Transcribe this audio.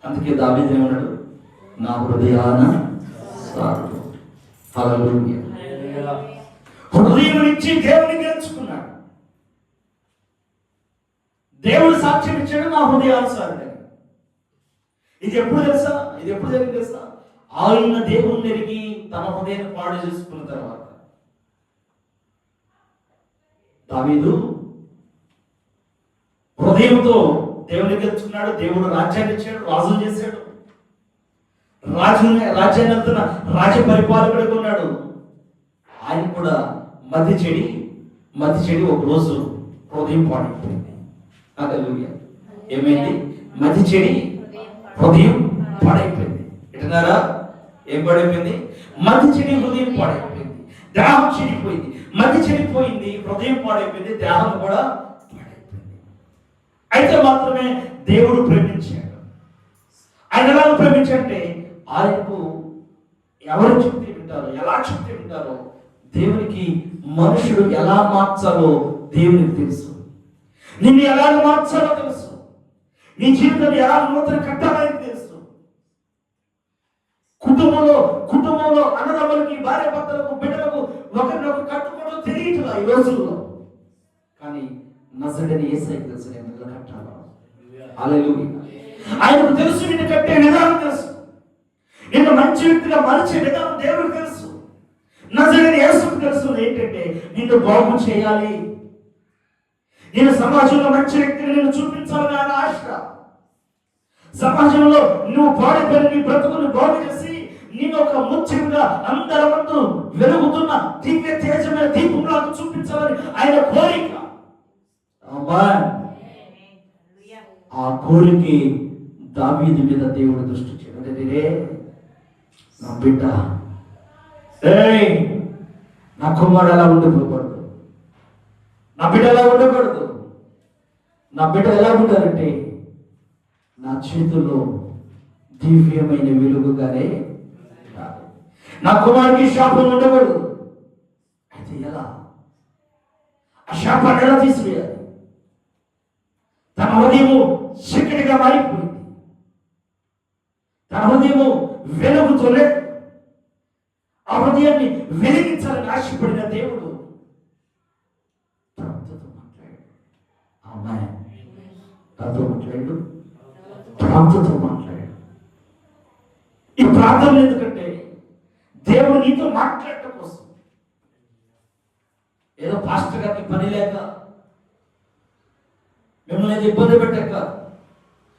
అందుకే దావీదు ఏమన్నాడు, నా హృదయాన సారు. హల్లెలూయా. హృదయం నుంచి దేవుని గెలుచుకున్నాడు. దేవుడు సాక్ష్యం ఇచ్చాడు, నా హృదయానుసారుడే. ఇది ఎప్పుడు తెలుసా? ఇది ఎప్పుడు జరిగింది తెలుసా? ఆయన దేవుని ఎరిగి తన హృదయాన్ని పాడు చేసుకున్న తర్వాత. దావీదు హృదయంతో దేవుని గెలుచుకున్నాడు. దేవుడు రాజ్యాన్ని ఇచ్చాడు, రాజు చేశాడు. రాజ్యాన్ని అంతా రాజ్య పరిపాలకుడిగా ఉన్నాడు. ఆయన కూడా మతి చెడి ఒక రోజు హృదయం పాడైపోయింది. హల్లెలూయా. ఏమైంది? మతి చెడి హృదయం పాడైపోయింది. ఎటున్నారా? ఏం పాడైపోయింది? మతి చెడి హృదయం పాడైపోయింది. దేహం చెడిపోయింది. మతి చెడిపోయింది, హృదయం పాడైపోయింది, దేహం కూడా పాడైపోయింది. అయితే మాత్రమే దేవుడు ప్రేమించాడు. ఆయన ఎలా ప్రేమించాడంటే, ఆయనకు ఎవరు చెప్తే వింటారో, ఎలా చెప్తే వింటారో, దేవునికి మనుషుడు ఎలా మార్చాలో దేవునికి తెలుసు. నిన్ను ఎలా మార్చాలో తెలుసు. నీ జీవితం ఎలా నూతన కట్టాలని తెలుసు. కుటుంబంలో అన్నదమ్ములకి, భార్య భర్తలకు, బిడ్డలకు ఒకరినొకరు కట్టుకోవడం తెలియట్లా ఈ రోజుల్లో. కానీ నజరుడైన యేసయ్యకు తెలుసు నేను ఎలా కట్టాలో. హల్లెలూయా. ఆయనకు తెలుసు నిన్ను కట్టే విధానం తెలుసు. నిన్ను మంచి వ్యక్తిగా మలిచే విధానం దేవుడికి తెలుసు. నజరుడైన యేసుకు తెలుసు ఏంటంటే నిన్ను బాగు చేయాలి, నేను సమాజంలో మంచి వ్యక్తిని నేను చూపించాలని ఆయన ఆశ. సమాజంలో నువ్వు పాడిపోయిన నీ బ్రతుకును బాగు చేసి నేను ఒక ముఖ్యంగా అందరి ముందు వెలుగుతున్న దివ్య తేజమైన దీపంలాగా చూపించాలని ఆయన కోరిక. ఆ కోరిక దావీదు మీద దేవుడు దృష్టి చేయడం. నా బిడ్డ, నా కుమారుడు ఎలా ఉండిపోకూడదు, నా బిడ్డ ఎలా ఉండకూడదు. నా బిడ్డ ఎలా ఉంటారంటే నా చేతుల్లో దివ్యమైన వెలుగుగానే. నా కుమారుడికి శాపం ఉండకూడదు. అయితే ఎలా? ఆ శాపాన్ని ఎలా తీసివేయాలి? తన హృదయము చీకటిగా మారిపోయింది. తన హృదయము వెలుగుతోనే ఆ హృదయాన్ని వెలిగించాలని ఆశపడిన దేవుడు ప్రాంతంతో మాట్లాడాడు. ఈ ప్రాంతం ఎందుకంటే దేవుడు నీతో మాట్లాడటం కోసం. ఏదో పాస్టర్ గారికి పని లేక, మిమ్మల్ని ఇబ్బంది పెట్టాక